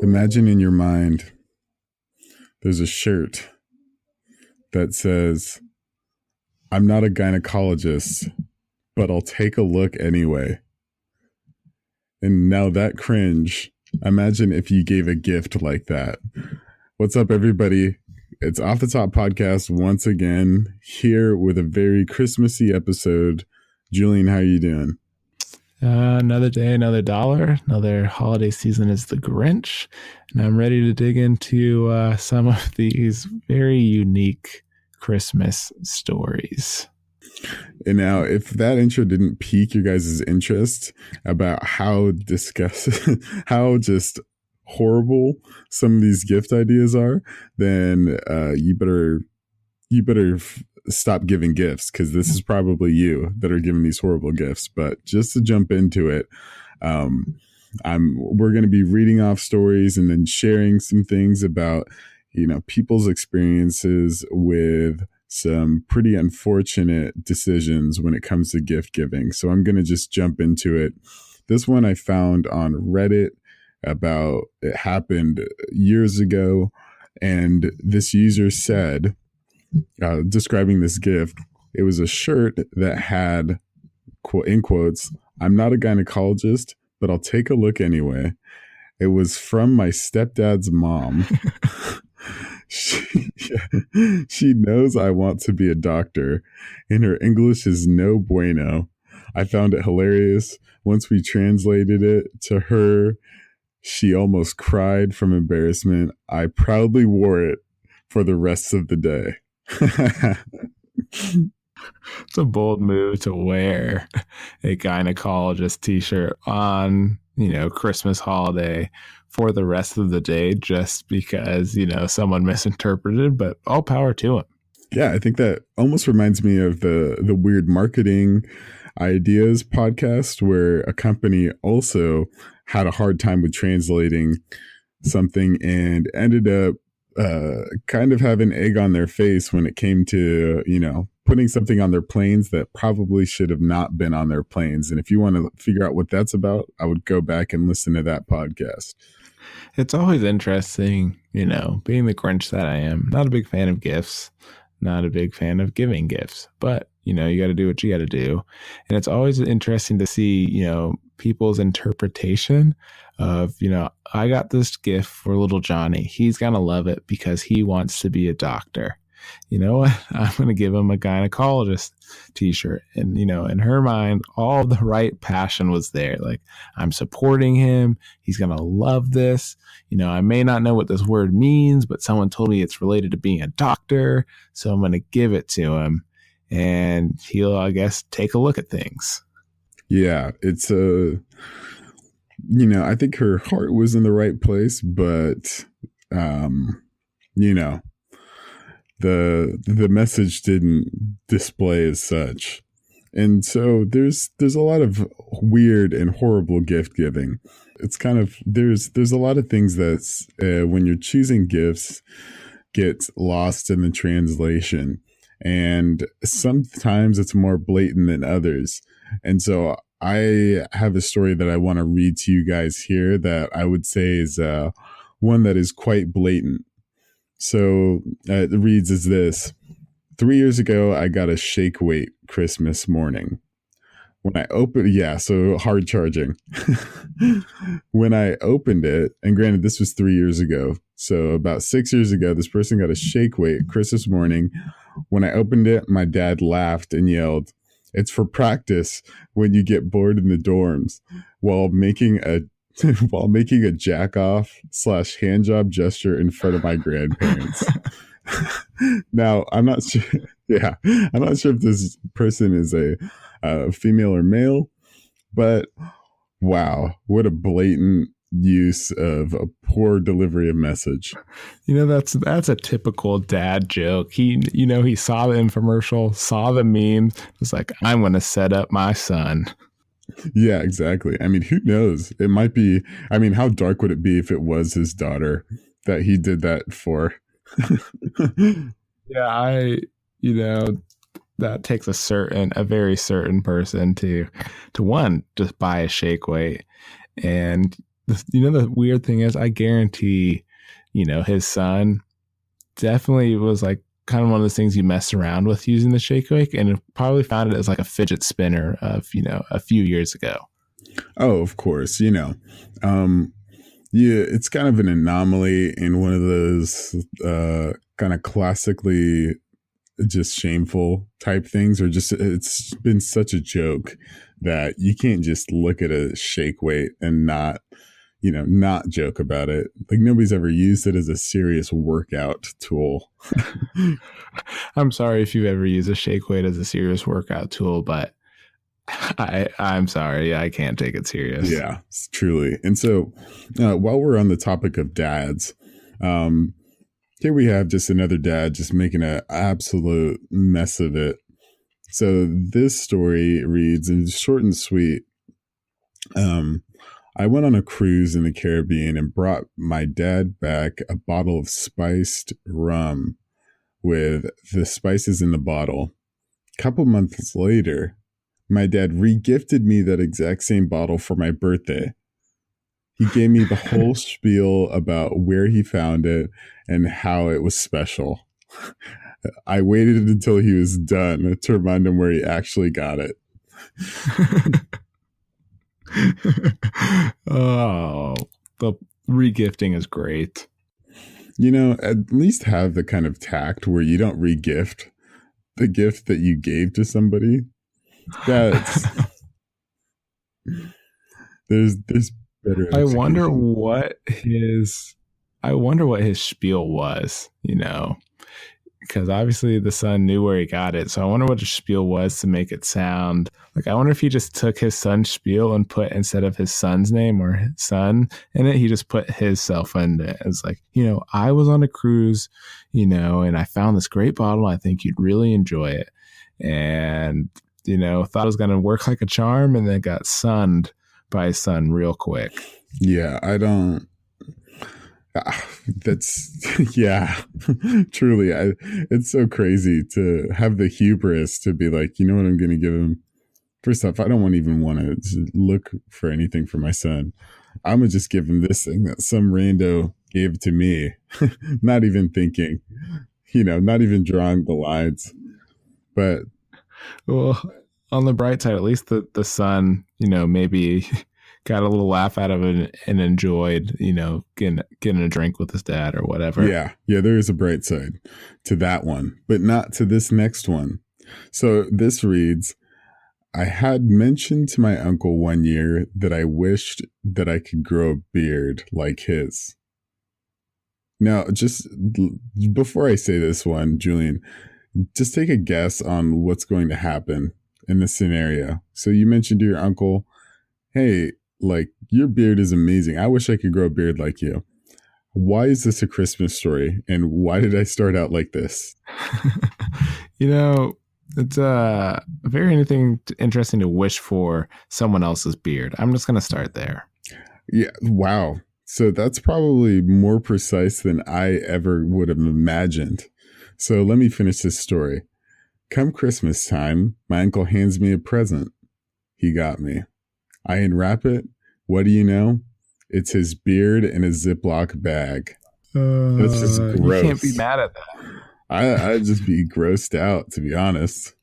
Imagine in your mind, there's a shirt that says, "I'm not a gynecologist, but I'll take a look anyway." And now that cringe, imagine if you gave a gift like that. What's up, everybody? It's Off the Top Podcast once again, here with a very Christmassy episode. Julian, how are you doing? Another day, another dollar, another holiday season is the Grinch. And I'm ready to dig into some of these very unique Christmas stories. And now, if that intro didn't pique your guys' interest about how how just horrible some of these gift ideas are, then you better stop giving gifts, because this is probably you that are giving these horrible gifts. But just to jump into it, we're going to be reading off stories and then sharing some things about, people's experiences with some pretty unfortunate decisions when it comes to gift giving. So I'm going to just jump into it. This one I found on Reddit it happened years ago. And this user said, describing this gift, it was a shirt that had, quote, in quotes, "I'm not a gynecologist, but I'll take a look anyway." It was from my stepdad's mom. She knows I want to be a doctor, and her English is no bueno. I found it hilarious. Once we translated it to her, she almost cried from embarrassment. I proudly wore it for the rest of the day. It's a bold move to wear a gynecologist t-shirt on, Christmas holiday for the rest of the day just because, someone misinterpreted, but all power to him. Yeah, I think that almost reminds me of the Weird Marketing Ideas podcast, where a company also had a hard time with translating something and ended up kind of having egg on their face when it came to, putting something on their planes that probably should have not been on their planes. And if you want to figure out what that's about, I would go back and listen to that podcast. It's always interesting, being the Grinch that I am. Not a big fan of gifts, not a big fan of giving gifts, but, you got to do what you got to do. And it's always interesting to see, people's interpretation of, I got this gift for little Johnny. He's going to love it because he wants to be a doctor. You know what? I'm going to give him a gynecologist t-shirt. And, in her mind, all the right passion was there. Like, I'm supporting him. He's going to love this. I may not know what this word means, but someone told me it's related to being a doctor. So I'm going to give it to him and he'll, I guess, take a look at things. Yeah, it's I think her heart was in the right place, but, the message didn't display as such. And so there's a lot of weird and horrible gift giving. It's kind of, there's a lot of things that's, when you're choosing gifts, gets lost in the translation. And sometimes it's more blatant than others. And so I have a story that I want to read to you guys here that I would say is one that is quite blatant. So it reads as this: 3 years ago, I got a shake weight Christmas morning. When I opened, so hard charging. When I opened it, and granted, this was 3 years ago. So about 6 years ago, this person got a shake weight Christmas morning. When I opened it, my dad laughed and yelled, "It's for practice when you get bored in the dorms," while making a jack off / hand job gesture in front of my grandparents. Now, I'm not sure. Yeah, I'm not sure if this person is a female or male, but wow, what a blatant use of a poor delivery of message. That's a typical dad joke. He saw the infomercial, saw the meme, was like, I'm going to set up my son. Yeah, exactly. I mean, who knows? It might be, how dark would it be if it was his daughter that he did that for? Yeah, that takes a very certain person to one, just buy a shake weight. And The weird thing is, I guarantee, his son definitely was like kind of one of those things you mess around with using the Shake Awake, and probably found it as like a fidget spinner of, a few years ago. Oh, of course, yeah, it's kind of an anomaly in one of those kind of classically just shameful type things, or just it's been such a joke that you can't just look at a shake weight and not joke about it. Like nobody's ever used it as a serious workout tool. I'm sorry if you've ever used a shake weight as a serious workout tool, but I'm sorry. I can't take it serious. Yeah, truly. And so while we're on the topic of dads, here we have just another dad just making an absolute mess of it. So this story reads, and it's short and sweet. I went on a cruise in the Caribbean and brought my dad back a bottle of spiced rum with the spices in the bottle. A couple months later, my dad regifted me that exact same bottle for my birthday. He gave me the whole spiel about where he found it and how it was special. I waited until he was done to remind him where he actually got it. Oh, the regifting is great. At least have the kind of tact where you don't regift the gift that you gave to somebody. That's there's better. I wonder what his spiel was, because obviously the son knew where he got it. So I wonder what his spiel was to make it sound like, I wonder if he just took his son's spiel and put, instead of his son's name or his son in it, he just put his self in it. It's like, I was on a cruise, and I found this great bottle. I think you'd really enjoy it. And, thought it was going to work like a charm, and then got sunned by his son real quick. Yeah, I don't. That's yeah, truly. It's so crazy to have the hubris to be like, you know what, I'm going to give him. First off, I don't even want to look for anything for my son. I'm going to just give him this thing that some rando gave to me, not even thinking, not even drawing the lines. But well, on the bright side, at least the son, maybe got a little laugh out of it and enjoyed, getting a drink with his dad or whatever. Yeah, there is a bright side to that one, but not to this next one. So this reads, I had mentioned to my uncle one year that I wished that I could grow a beard like his. Now, just before I say this one, Julian, just take a guess on what's going to happen in this scenario. So you mentioned to your uncle, hey, like, your beard is amazing. I wish I could grow a beard like you. Why is this a Christmas story? And why did I start out like this? It's very interesting to wish for someone else's beard. I'm just going to start there. Yeah. Wow. So that's probably more precise than I ever would have imagined. So let me finish this story. Come Christmas time, my uncle hands me a present. He got me. I unwrap it. What do you know? It's his beard in a Ziploc bag. That's just gross. You can't be mad at that. I'd just be grossed out, to be honest.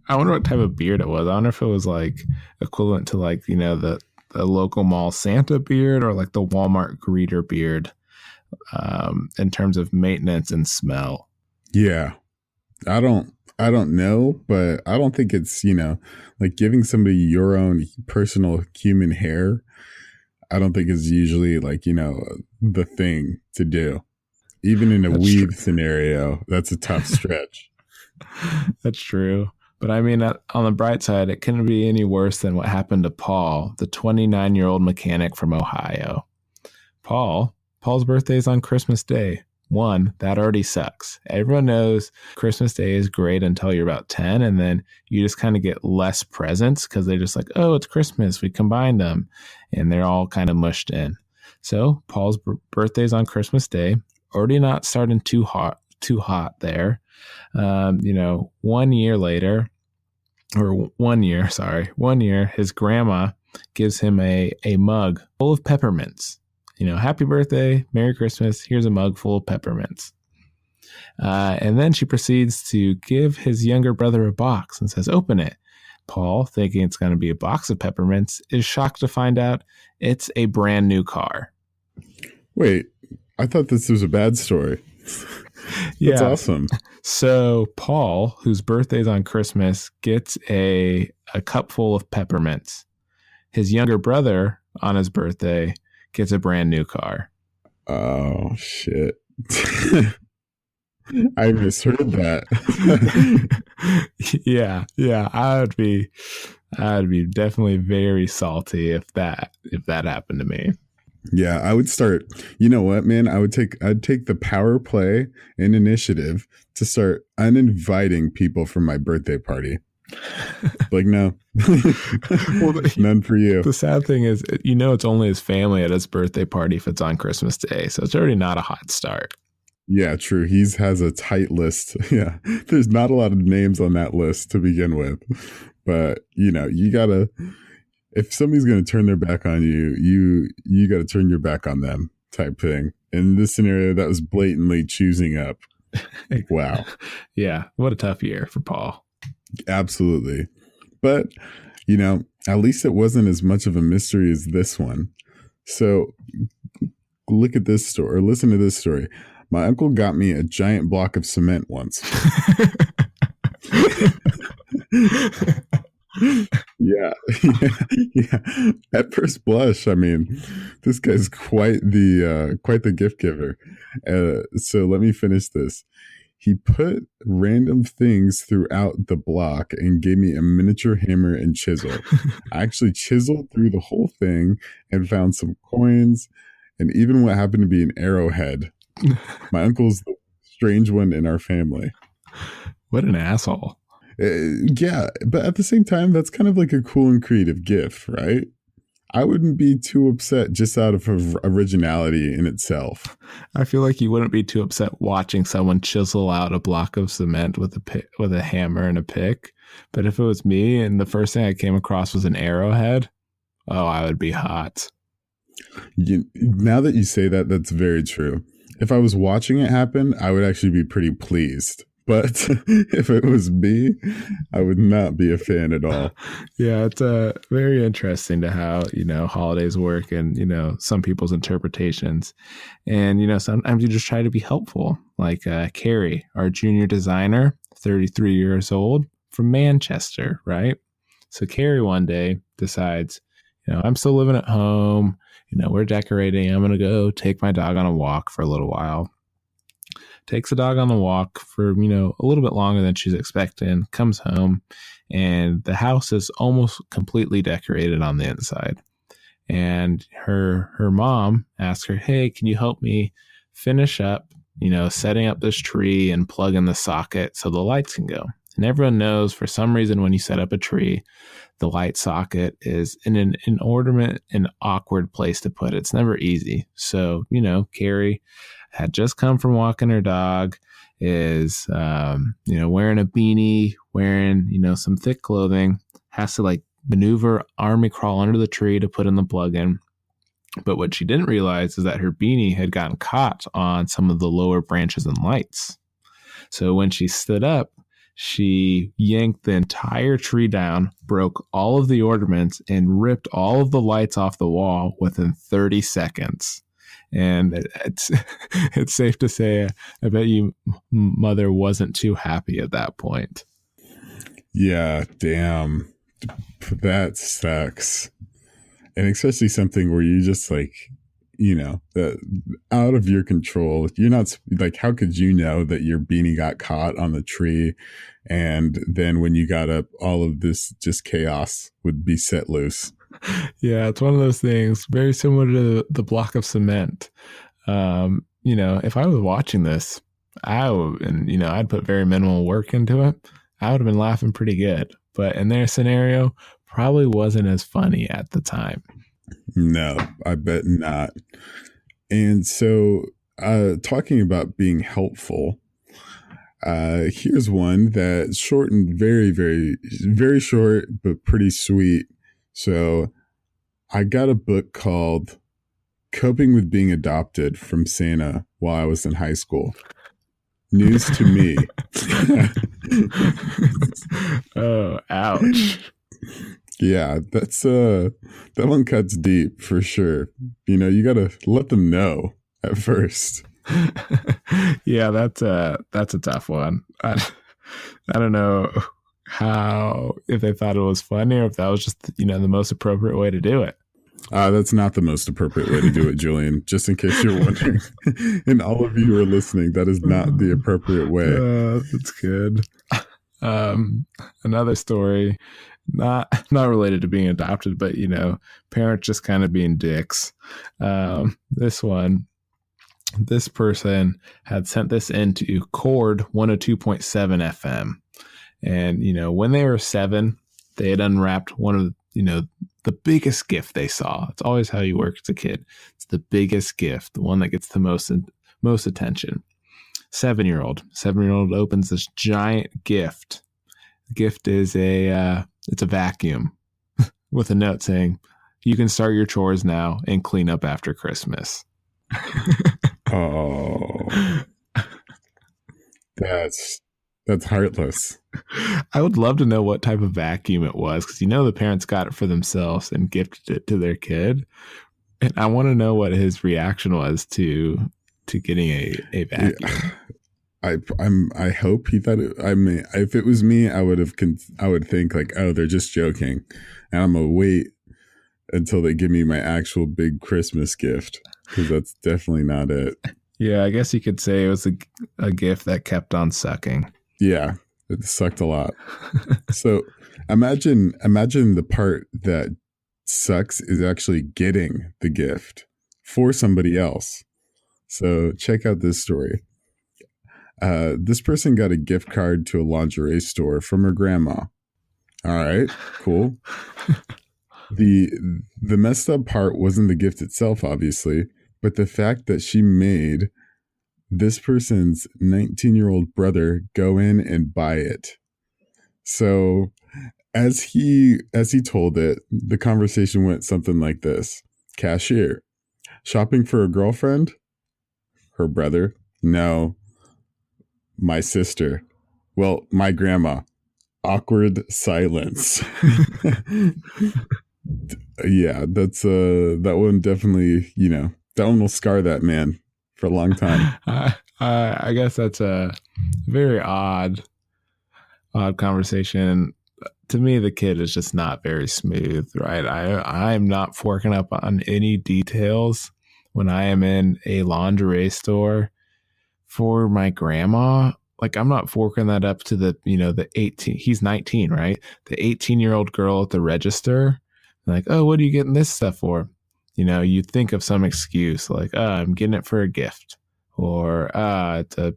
I wonder what type of beard it was. I wonder if it was like equivalent to like, the local mall Santa beard or like the Walmart greeter beard in terms of maintenance and smell. Yeah. I don't know, but I don't think it's, like giving somebody your own personal human hair. I don't think is usually like, the thing to do. Even in a weave scenario, that's a tough stretch. That's true. But I mean, on the bright side, it couldn't be any worse than what happened to Paul, the 29-year-old mechanic from Ohio. Paul's birthday is on Christmas Day. One, that already sucks. Everyone knows Christmas Day is great until you're about 10, and then you just kind of get less presents because they're just like, oh, it's Christmas. We combined them, and they're all kind of mushed in. So Paul's birthday is on Christmas Day. Already not starting too hot there. 1 year, his grandma gives him a mug full of peppermints. Happy birthday, Merry Christmas. Here's a mug full of peppermints. And then she proceeds to give his younger brother a box and says, open it. Paul, thinking it's going to be a box of peppermints, is shocked to find out it's a brand new car. Wait, I thought this was a bad story. That's awesome. So Paul, whose birthday's on Christmas, gets a cup full of peppermints. His younger brother, on his birthday, gets a brand new car. Oh, shit. I misheard that. Yeah. I would be definitely very salty if that happened to me. Yeah, I would start. You know what, man? I'd take the power play and initiative to start uninviting people from my birthday party. Like, no, none for you. The sad thing is, it's only his family at his birthday party if it's on Christmas Day, so it's already not a hot start. Yeah, true. He has a tight list. Yeah, there's not a lot of names on that list to begin with, but you gotta. If somebody's going to turn their back on you, you got to turn your back on them type thing. In this scenario, that was blatantly choosing up. Wow. Yeah. What a tough year for Paul. Absolutely. But, at least it wasn't as much of a mystery as this one. So look at this story, or listen to this story. My uncle got me a giant block of cement once. Yeah. At first blush, I mean, this guy's quite the gift giver. So let me finish this. He put random things throughout the block and gave me a miniature hammer and chisel. I actually chiseled through the whole thing and found some coins and even what happened to be an arrowhead. My uncle's the strange one in our family. What an asshole. Yeah, but at the same time, that's kind of like a cool and creative gift, right? I wouldn't be too upset just out of originality in itself. I feel like you wouldn't be too upset watching someone chisel out a block of cement with a hammer and a pick. But if it was me and the first thing I came across was an arrowhead, I would be hot. Now that you say that, that's very true. If I was watching it happen, I would actually be pretty pleased. But if it was me, I would not be a fan at all. Yeah, it's very interesting to how, holidays work and, some people's interpretations. And, sometimes you just try to be helpful. Like Carrie, our junior designer, 33 years old, from Manchester, right? So Carrie one day decides, I'm still living at home. We're decorating. I'm going to go take my dog on a walk for a little while. Takes the dog on the walk for, a little bit longer than she's expecting, comes home, and the house is almost completely decorated on the inside. And her mom asks her, hey, can you help me finish up, setting up this tree and plug in the socket so the lights can go? And everyone knows for some reason when you set up a tree, the light socket is in an inordinate and awkward place to put it. It's never easy. So, Carrie had just come from walking her dog, is, wearing a beanie, wearing, some thick clothing, has to maneuver army crawl under the tree to put in the plug in. But what she didn't realize is that her beanie had gotten caught on some of the lower branches and lights. So when she stood up, she yanked the entire tree down, broke all of the ornaments, and ripped all of the lights off the wall within 30 seconds. And it's safe to say, I bet you mother wasn't too happy at that point. Yeah, damn. That sucks. And especially something where you just out of your control. You're not how could you know that your beanie got caught on the tree? And then when you got up, all of this just chaos would be set loose. Yeah, it's one of those things very similar to the block of cement. If I was watching this, I'd put very minimal work into it. I would have been laughing pretty good. But in their scenario, probably wasn't as funny at the time. No, I bet not. And so, talking about being helpful, here's one that's short and very, very, very short, but pretty sweet. So I got a book called Coping with Being Adopted from Santa while I was in high school. News to me. Oh, ouch. Yeah, that one cuts deep for sure. You got to let them know at first. Yeah, that's a tough one. I don't know if they thought it was funny or if that was just the most appropriate way to do it. That's not the most appropriate way to do it, Julian. Just in case you're wondering, and all of you who are listening, that is not the appropriate way. That's good. Another story, not related to being adopted, but parents just kind of being dicks. This person had sent this into Chord 102.7 FM. And, when they were 7, they had unwrapped one of, the biggest gift they saw. It's always how you work as a kid. It's the biggest gift, the one that gets the most attention. 7-year-old opens this giant gift. The gift is it's a vacuum with a note saying, "You can start your chores now and clean up after Christmas." Oh, that's heartless. I would love to know what type of vacuum it was, because the parents got it for themselves and gifted it to their kid, and I want to know what his reaction was to getting a vacuum. Yeah. I hope he thought it. I mean, if it was me, I would think like, oh, they're just joking, and I'm gonna wait until they give me my actual big Christmas gift, because that's definitely not it. Yeah, I guess you could say it was a gift that kept on sucking. Yeah, it sucked a lot. So imagine the part that sucks is actually getting the gift for somebody else. So check out this story. This person got a gift card to a lingerie store from her grandma. All right, cool. The messed up part wasn't the gift itself, obviously, but the fact that she made this person's 19-year-old brother go in and buy it. So as he told it, the conversation went something like this. Cashier, shopping for a girlfriend? Her brother? No. My sister. Well, my grandma. Awkward silence. Yeah, that's that one definitely, that one will scar that man for a long time. I guess that's a very odd conversation. To me, the kid is just not very smooth, right? I'm not forking up on any details when I am in a lingerie store for my grandma. Like, I'm not forking that up to the 18, he's 19, right? The 18-year-old girl at the register. Like, oh, what are you getting this stuff for? You think of some excuse like, I'm getting it for a gift, or it's a,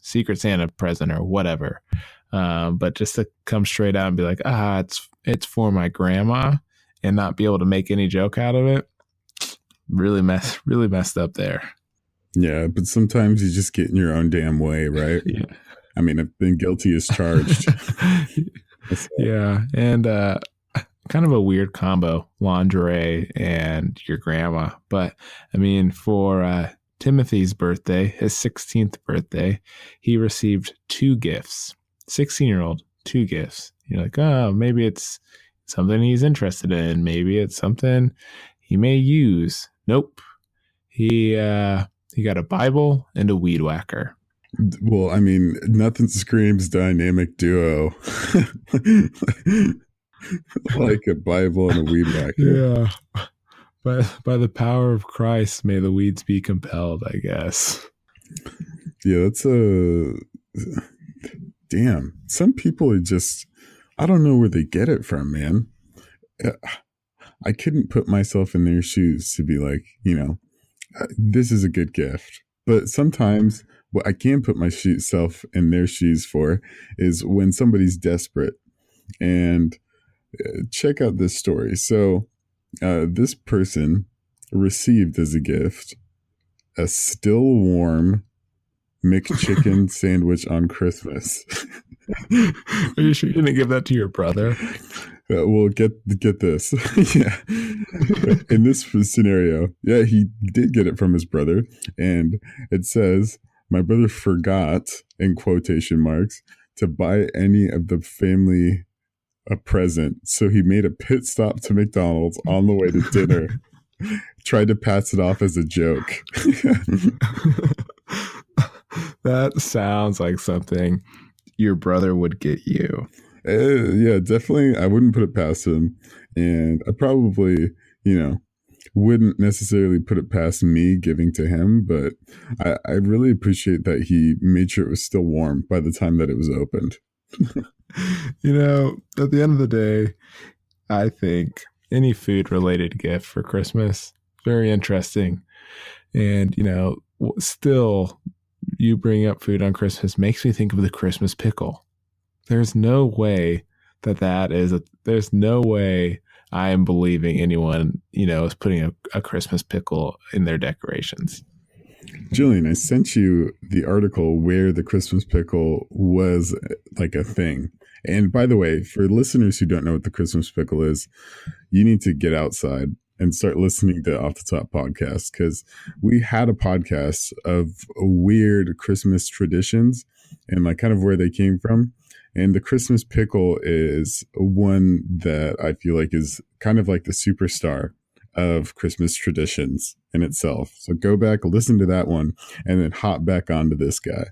Secret Santa present or whatever. But just to come straight out and be like, it's for my grandma, and not be able to make any joke out of it, really messed up there. Yeah, but sometimes you just get in your own damn way, right? Yeah. I mean, I've been guilty as charged. Yeah, and kind of a weird combo, lingerie and your grandma. But I mean, for Timothy's birthday, his 16th birthday, he received 2 gifts. 16-year-old, 2 gifts. You're like, oh, maybe it's something he's interested in. Maybe it's something he may use. Nope. He got a Bible and a weed whacker. Well, I mean, nothing screams dynamic duo like a Bible and a weed whacker. Yeah. But by the power of Christ, may the weeds be compelled, I guess. Yeah, that's damn. Some people are just, I don't know where they get it from, man. I couldn't put myself in their shoes to be like, this is a good gift. But sometimes what I can put myself in their shoes for is when somebody's desperate. And check out this story. So this person received as a gift a still warm McChicken sandwich on Christmas. Are you sure you didn't give that to your brother? Well, get this. Yeah. In this scenario, yeah, he did get it from his brother. And it says, my brother forgot, in quotation marks, to buy any of the family a present. So he made a pit stop to McDonald's on the way to dinner. Tried to pass it off as a joke. That sounds like something your brother would get you. Yeah, definitely. I wouldn't put it past him. And I probably, wouldn't necessarily put it past me giving to him. But I really appreciate that he made sure it was still warm by the time that it was opened. At the end of the day, I think any food related gift for Christmas, very interesting. And, still, you bring up food on Christmas makes me think of the Christmas pickle. There's no way there's no way I am believing anyone, is putting a Christmas pickle in their decorations. Julian, I sent you the article where the Christmas pickle was like a thing. And by the way, for listeners who don't know what the Christmas pickle is, you need to get outside and start listening to Off the Top podcast, because we had a podcast of weird Christmas traditions and like kind of where they came from. And the Christmas pickle is one that I feel like is kind of like the superstar of Christmas traditions in itself. So go back, listen to that one, and then hop back onto this guy.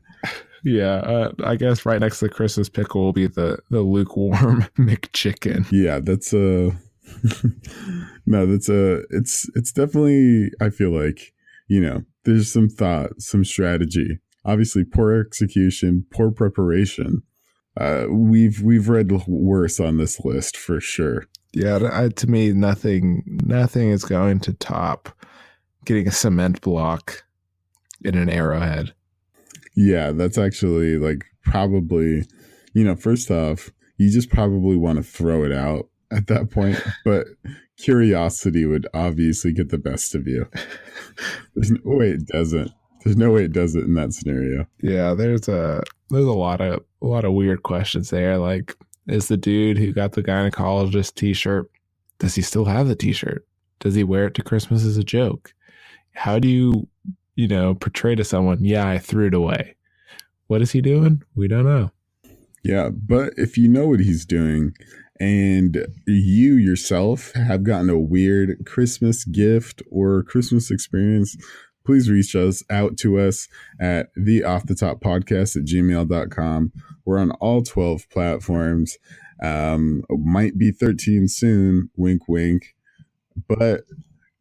Yeah, I guess right next to the Christmas pickle will be the lukewarm McChicken. Yeah, that's it's definitely, I feel like, there's some thought, some strategy, obviously poor execution, poor preparation. We've read worse on this list for sure. Yeah, to me, nothing is going to top getting a cement block in an Arrowhead. Yeah, that's actually like probably, first off, you just probably want to throw it out at that point, but curiosity would obviously get the best of you. There's no way it doesn't. There's no way it doesn't in that scenario. Yeah, there's a lot of weird questions there. Like, is the dude who got the gynecologist t-shirt, does he still have the t-shirt? Does he wear it to Christmas as a joke? How do you, portray to someone, yeah, I threw it away? What is he doing? We don't know. Yeah, but if you know what he's doing and you yourself have gotten a weird Christmas gift or Christmas experience, please reach out to us at the Off the Top podcast at gmail.com. We're on all 12 platforms. Might be 13 soon, wink, wink. But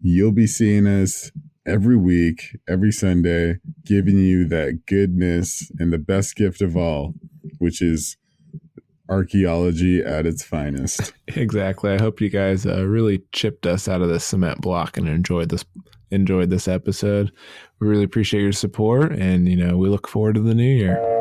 you'll be seeing us every week, every Sunday, giving you that goodness and the best gift of all, which is archaeology at its finest. Exactly. I hope you guys really chipped us out of the cement block and enjoyed this episode. We really appreciate your support, and we look forward to the new year.